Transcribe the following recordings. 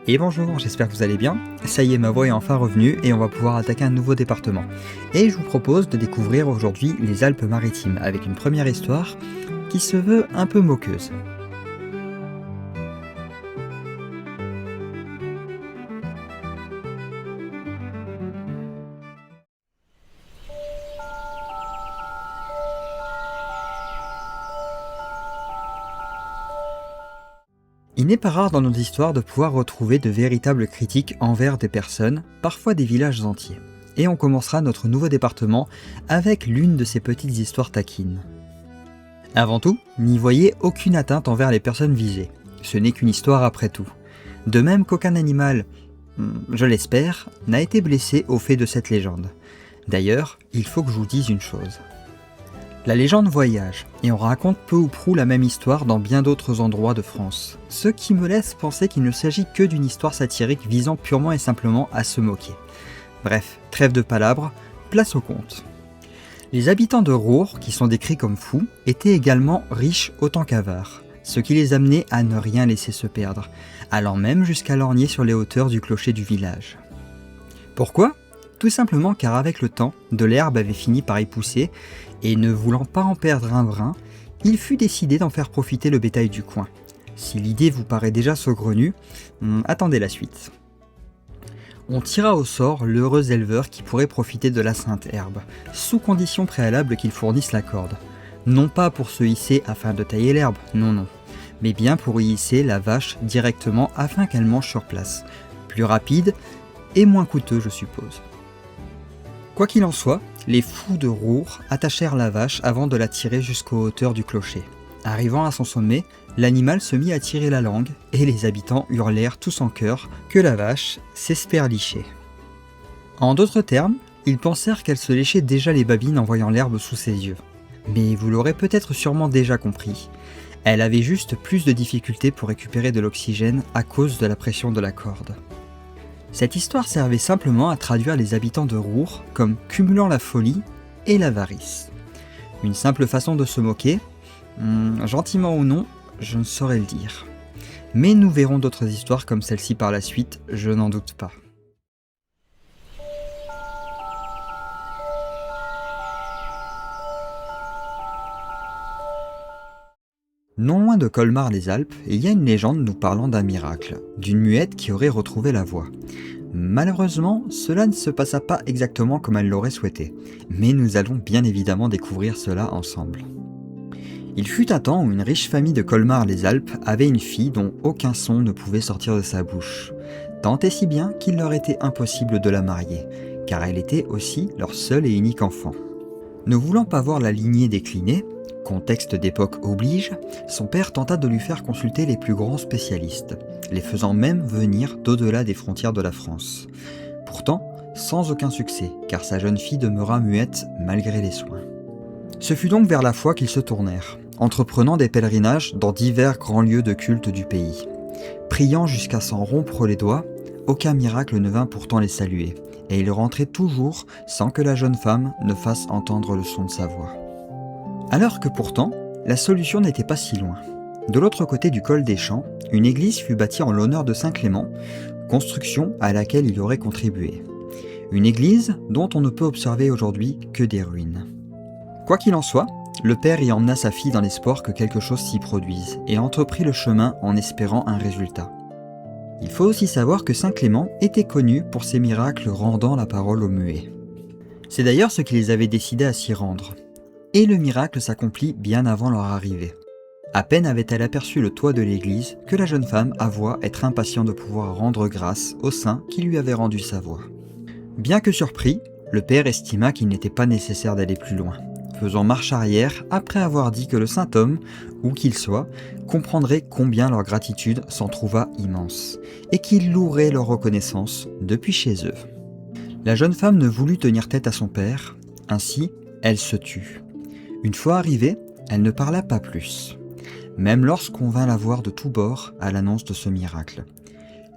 Et bonjour, j'espère que vous allez bien. Ça y est, ma voix est enfin revenue et on va pouvoir attaquer un nouveau département. Et je vous propose de découvrir aujourd'hui les Alpes-Maritimes avec une première histoire qui se veut un peu moqueuse. Il n'est pas rare dans nos histoires de pouvoir retrouver de véritables critiques envers des personnes, parfois des villages entiers. Et on commencera notre nouveau département avec l'une de ces petites histoires taquines. Avant tout, n'y voyez aucune atteinte envers les personnes visées. Ce n'est qu'une histoire après tout. De même qu'aucun animal, je l'espère, n'a été blessé au fait de cette légende. D'ailleurs, il faut que je vous dise une chose. La légende voyage, et on raconte peu ou prou la même histoire dans bien d'autres endroits de France, ce qui me laisse penser qu'il ne s'agit que d'une histoire satirique visant purement et simplement à se moquer. Bref, trêve de palabres, place au conte. Les habitants de Roure, qui sont décrits comme fous, étaient également riches autant qu'avares, ce qui les amenait à ne rien laisser se perdre, allant même jusqu'à lorgner sur les hauteurs du clocher du village. Pourquoi ? Tout simplement car avec le temps, de l'herbe avait fini par y pousser, et ne voulant pas en perdre un brin, il fut décidé d'en faire profiter le bétail du coin. Si l'idée vous paraît déjà saugrenue, attendez la suite. On tira au sort l'heureux éleveur qui pourrait profiter de la sainte herbe, sous condition préalable qu'il fournisse la corde. Non pas pour se hisser afin de tailler l'herbe, non, mais bien pour y hisser la vache directement afin qu'elle mange sur place. Plus rapide et moins coûteux, je suppose. Quoi qu'il en soit, les fous de Roure attachèrent la vache avant de la tirer jusqu'aux hauteurs du clocher. Arrivant à son sommet, l'animal se mit à tirer la langue et les habitants hurlèrent tous en chœur que la vache s'esperlichait. En d'autres termes, ils pensèrent qu'elle se léchait déjà les babines en voyant l'herbe sous ses yeux. Mais vous l'aurez peut-être sûrement déjà compris, elle avait juste plus de difficultés pour récupérer de l'oxygène à cause de la pression de la corde. Cette histoire servait simplement à traduire les habitants de Roure comme cumulant la folie et l'avarice. Une simple façon de se moquer, gentiment ou non, je ne saurais le dire. Mais nous verrons d'autres histoires comme celle-ci par la suite, je n'en doute pas. Non loin de Colmar-les-Alpes, il y a une légende nous parlant d'un miracle, d'une muette qui aurait retrouvé la voix. Malheureusement, cela ne se passa pas exactement comme elle l'aurait souhaité, mais nous allons bien évidemment découvrir cela ensemble. Il fut un temps où une riche famille de Colmar-les-Alpes avait une fille dont aucun son ne pouvait sortir de sa bouche, tant et si bien qu'il leur était impossible de la marier, car elle était aussi leur seul et unique enfant. Ne voulant pas voir la lignée décliner, contexte d'époque oblige, son père tenta de lui faire consulter les plus grands spécialistes, les faisant même venir d'au-delà des frontières de la France. Pourtant, sans aucun succès, car sa jeune fille demeura muette malgré les soins. Ce fut donc vers la foi qu'ils se tournèrent, entreprenant des pèlerinages dans divers grands lieux de culte du pays. Priant jusqu'à s'en rompre les doigts, aucun miracle ne vint pourtant les saluer, et ils rentraient toujours sans que la jeune femme ne fasse entendre le son de sa voix. Alors que pourtant, la solution n'était pas si loin. De l'autre côté du col des Champs, une église fut bâtie en l'honneur de Saint Clément, construction à laquelle il aurait contribué. Une église dont on ne peut observer aujourd'hui que des ruines. Quoi qu'il en soit, le père y emmena sa fille dans l'espoir que quelque chose s'y produise et entreprit le chemin en espérant un résultat. Il faut aussi savoir que Saint Clément était connu pour ses miracles rendant la parole aux muets. C'est d'ailleurs ce qui les avait décidés à s'y rendre. Et le miracle s'accomplit bien avant leur arrivée. À peine avait-elle aperçu le toit de l'église que la jeune femme avoua être impatiente de pouvoir rendre grâce au saint qui lui avait rendu sa voix. Bien que surpris, le père estima qu'il n'était pas nécessaire d'aller plus loin, faisant marche arrière après avoir dit que le saint homme, où qu'il soit, comprendrait combien leur gratitude s'en trouva immense, et qu'il louerait leur reconnaissance depuis chez eux. La jeune femme ne voulut tenir tête à son père, ainsi elle se tut. Une fois arrivée, elle ne parla pas plus, même lorsqu'on vint la voir de tous bords à l'annonce de ce miracle.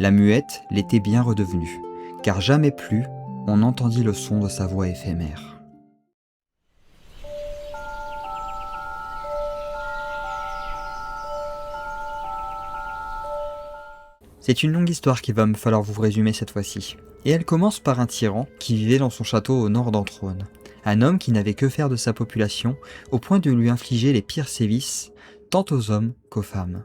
La muette l'était bien redevenue, car jamais plus on n'entendit le son de sa voix éphémère. C'est une longue histoire qu'il va me falloir vous résumer cette fois-ci. Et elle commence par un tyran qui vivait dans son château au nord d'Antrone. Un homme qui n'avait que faire de sa population, au point de lui infliger les pires sévices, tant aux hommes qu'aux femmes.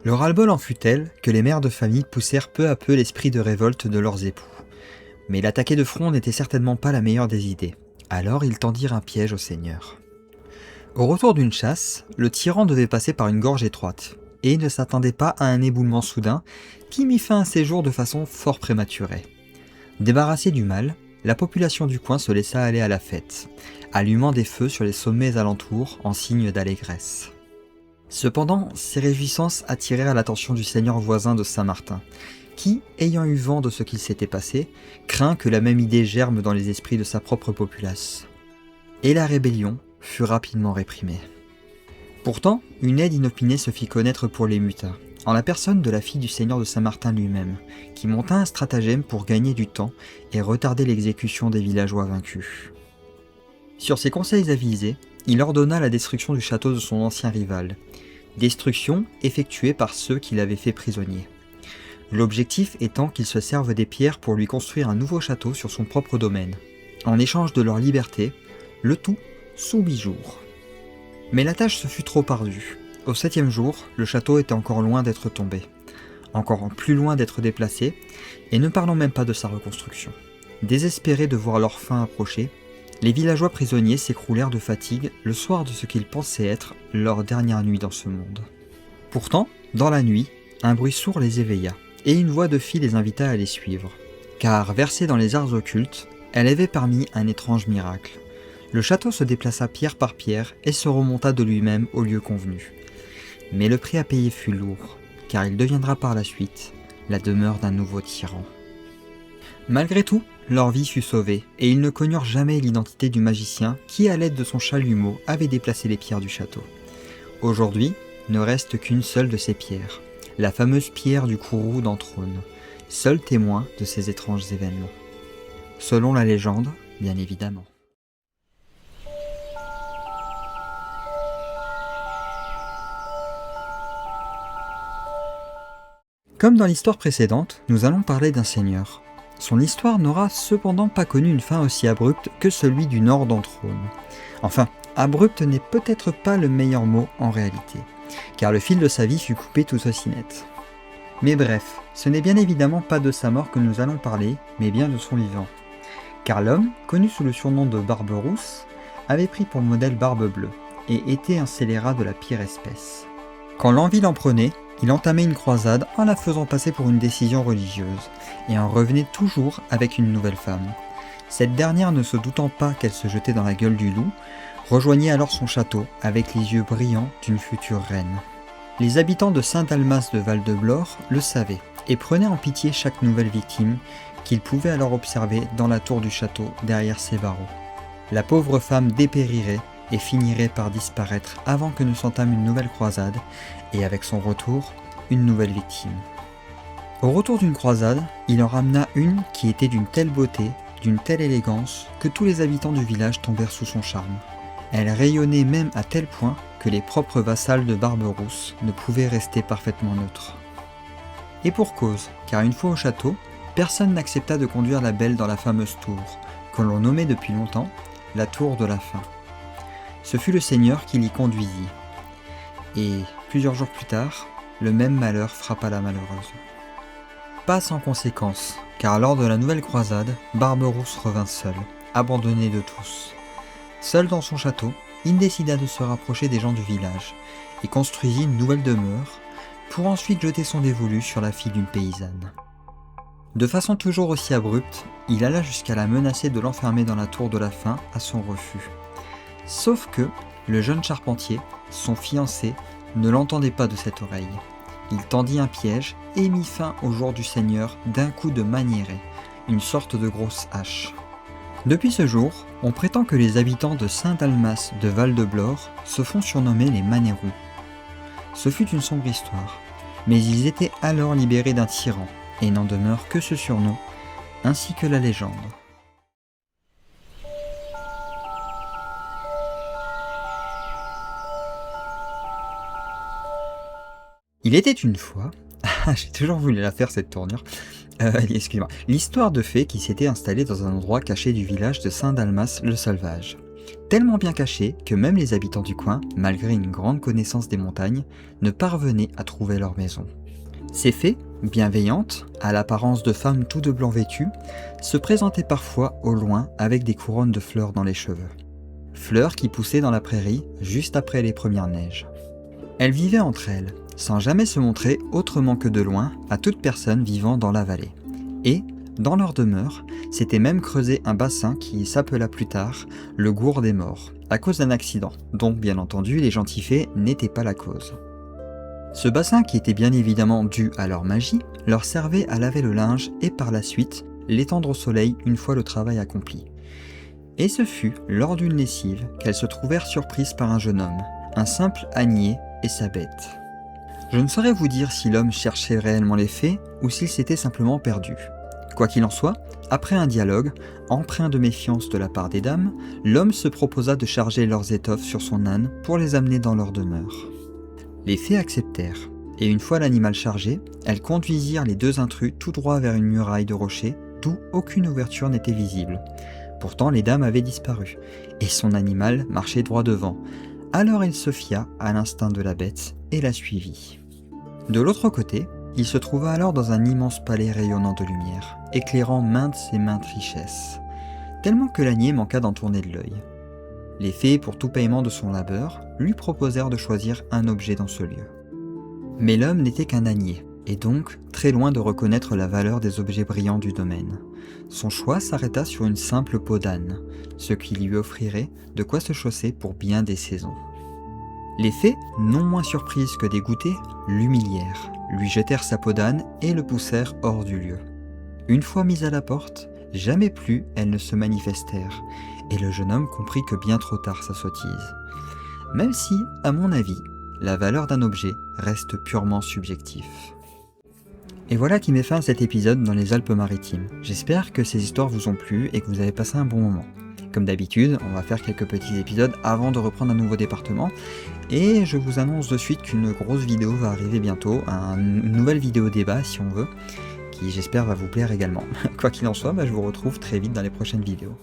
Le ras-le-bol en fut tel que les mères de famille poussèrent peu à peu l'esprit de révolte de leurs époux. Mais l'attaquer de front n'était certainement pas la meilleure des idées. Alors ils tendirent un piège au seigneur. Au retour d'une chasse, le tyran devait passer par une gorge étroite, et ne s'attendait pas à un éboulement soudain qui mit fin à ses jours de façon fort prématurée. Débarrassée du mal, la population du coin se laissa aller à la fête, allumant des feux sur les sommets alentours en signe d'allégresse. Cependant, ces réjouissances attirèrent l'attention du seigneur voisin de Saint-Martin, qui, ayant eu vent de ce qu'il s'était passé, craint que la même idée germe dans les esprits de sa propre populace. Et la rébellion fut rapidement réprimée. Pourtant, une aide inopinée se fit connaître pour les mutins, en la personne de la fille du seigneur de Saint-Martin lui-même, qui monta un stratagème pour gagner du temps et retarder l'exécution des villageois vaincus. Sur ses conseils avisés, il ordonna la destruction du château de son ancien rival, destruction effectuée par ceux qui l'avaient fait prisonnier. L'objectif étant qu'ils se servent des pierres pour lui construire un nouveau château sur son propre domaine, en échange de leur liberté, le tout sous 8 jours. Mais la tâche se fut trop ardue. Au 7e jour, le château était encore loin d'être tombé, encore plus loin d'être déplacé, et ne parlons même pas de sa reconstruction. Désespérés de voir leur fin approcher, les villageois prisonniers s'écroulèrent de fatigue le soir de ce qu'ils pensaient être leur dernière nuit dans ce monde. Pourtant, dans la nuit, un bruit sourd les éveilla, et une voix de fille les invita à les suivre, car versée dans les arts occultes, elle avait permis un étrange miracle. Le château se déplaça pierre par pierre et se remonta de lui-même au lieu convenu. Mais le prix à payer fut lourd, car il deviendra par la suite la demeure d'un nouveau tyran. Malgré tout, leur vie fut sauvée, et ils ne connurent jamais l'identité du magicien qui, à l'aide de son chalumeau, avait déplacé les pierres du château. Aujourd'hui, ne reste qu'une seule de ces pierres, la fameuse pierre du courroux d'Antrone, seul témoin de ces étranges événements. Selon la légende, bien évidemment. Comme dans l'histoire précédente, nous allons parler d'un seigneur. Son histoire n'aura cependant pas connu une fin aussi abrupte que celui du nord d'Antrone. Enfin, abrupte n'est peut-être pas le meilleur mot en réalité, car le fil de sa vie fut coupé tout aussi net. Mais bref, ce n'est bien évidemment pas de sa mort que nous allons parler, mais bien de son vivant. Car l'homme, connu sous le surnom de Barberousse, avait pris pour modèle Barbe Bleue, et était un scélérat de la pire espèce. Quand l'envie l'en prenait, il entamait une croisade en la faisant passer pour une décision religieuse, et en revenait toujours avec une nouvelle femme. Cette dernière, ne se doutant pas qu'elle se jetait dans la gueule du loup, rejoignait alors son château avec les yeux brillants d'une future reine. Les habitants de Saint-Dalmas de Val-de-Blore le savaient, et prenaient en pitié chaque nouvelle victime qu'ils pouvaient alors observer dans la tour du château derrière ses barreaux. La pauvre femme dépérirait et finirait par disparaître avant que ne s'entame une nouvelle croisade, et avec son retour, une nouvelle victime. Au retour d'une croisade, il en ramena une qui était d'une telle beauté, d'une telle élégance, que tous les habitants du village tombèrent sous son charme. Elle rayonnait même à tel point que les propres vassals de Barberousse ne pouvaient rester parfaitement neutres. Et pour cause, car une fois au château, personne n'accepta de conduire la belle dans la fameuse tour, que l'on nommait depuis longtemps la tour de la faim. Ce fut le seigneur qui l'y conduisit. Et, plusieurs jours plus tard, le même malheur frappa la malheureuse. Pas sans conséquence, car lors de la nouvelle croisade, Barberousse revint seul, abandonné de tous. Seul dans son château, il décida de se rapprocher des gens du village, et construisit une nouvelle demeure, pour ensuite jeter son dévolu sur la fille d'une paysanne. De façon toujours aussi abrupte, il alla jusqu'à la menacer de l'enfermer dans la tour de la faim à son refus. Sauf que, le jeune charpentier, son fiancé, ne l'entendait pas de cette oreille. Il tendit un piège et mit fin au jour du Seigneur d'un coup de maniéré, une sorte de grosse hache. Depuis ce jour, on prétend que les habitants de Saint-Dalmas de Val-de-Blore se font surnommer les Manérous. Ce fut une sombre histoire, mais ils étaient alors libérés d'un tyran, et n'en demeure que ce surnom, ainsi que la légende. Il était une fois... J'ai toujours voulu la faire cette tournure. Excuse-moi. L'histoire de fées qui s'était installée dans un endroit caché du village de Saint-Dalmas le Sauvage. Tellement bien caché que même les habitants du coin, malgré une grande connaissance des montagnes, ne parvenaient à trouver leur maison. Ces fées, bienveillantes, à l'apparence de femmes tout de blanc vêtues, se présentaient parfois au loin avec des couronnes de fleurs dans les cheveux. Fleurs qui poussaient dans la prairie juste après les premières neiges. Elles vivaient entre elles, sans jamais se montrer autrement que de loin à toute personne vivant dans la vallée. Et, dans leur demeure, s'était même creusé un bassin qui s'appela plus tard le Gour des Morts, à cause d'un accident, dont bien entendu les gentilles fées n'étaient pas la cause. Ce bassin, qui était bien évidemment dû à leur magie, leur servait à laver le linge et par la suite l'étendre au soleil une fois le travail accompli. Et ce fut lors d'une lessive qu'elles se trouvèrent surprises par un jeune homme, un simple ânier et sa bête. Je ne saurais vous dire si l'homme cherchait réellement les fées ou s'il s'était simplement perdu. Quoi qu'il en soit, après un dialogue, empreint de méfiance de la part des dames, l'homme se proposa de charger leurs étoffes sur son âne pour les amener dans leur demeure. Les fées acceptèrent, et une fois l'animal chargé, elles conduisirent les deux intrus tout droit vers une muraille de rochers d'où aucune ouverture n'était visible. Pourtant les dames avaient disparu, et son animal marchait droit devant. Alors il se fia à l'instinct de la bête et la suivit. De l'autre côté, il se trouva alors dans un immense palais rayonnant de lumière, éclairant maintes et maintes richesses, tellement que l'ânier manqua d'en tourner de l'œil. Les fées, pour tout paiement de son labeur, lui proposèrent de choisir un objet dans ce lieu. Mais l'homme n'était qu'un ânier, et donc très loin de reconnaître la valeur des objets brillants du domaine. Son choix s'arrêta sur une simple peau d'âne, ce qui lui offrirait de quoi se chausser pour bien des saisons. Les fées, non moins surprises que dégoûtées, l'humilièrent, lui jetèrent sa peau d'âne et le poussèrent hors du lieu. Une fois mise à la porte, jamais plus elles ne se manifestèrent, et le jeune homme comprit que bien trop tard sa sottise. Même si, à mon avis, la valeur d'un objet reste purement subjectif. Et voilà qui met fin à cet épisode dans les Alpes-Maritimes. J'espère que ces histoires vous ont plu et que vous avez passé un bon moment. Comme d'habitude, on va faire quelques petits épisodes avant de reprendre un nouveau département. Et je vous annonce de suite qu'une grosse vidéo va arriver bientôt, une nouvelle vidéo débat si on veut, qui j'espère va vous plaire également. Quoi qu'il en soit, je vous retrouve très vite dans les prochaines vidéos.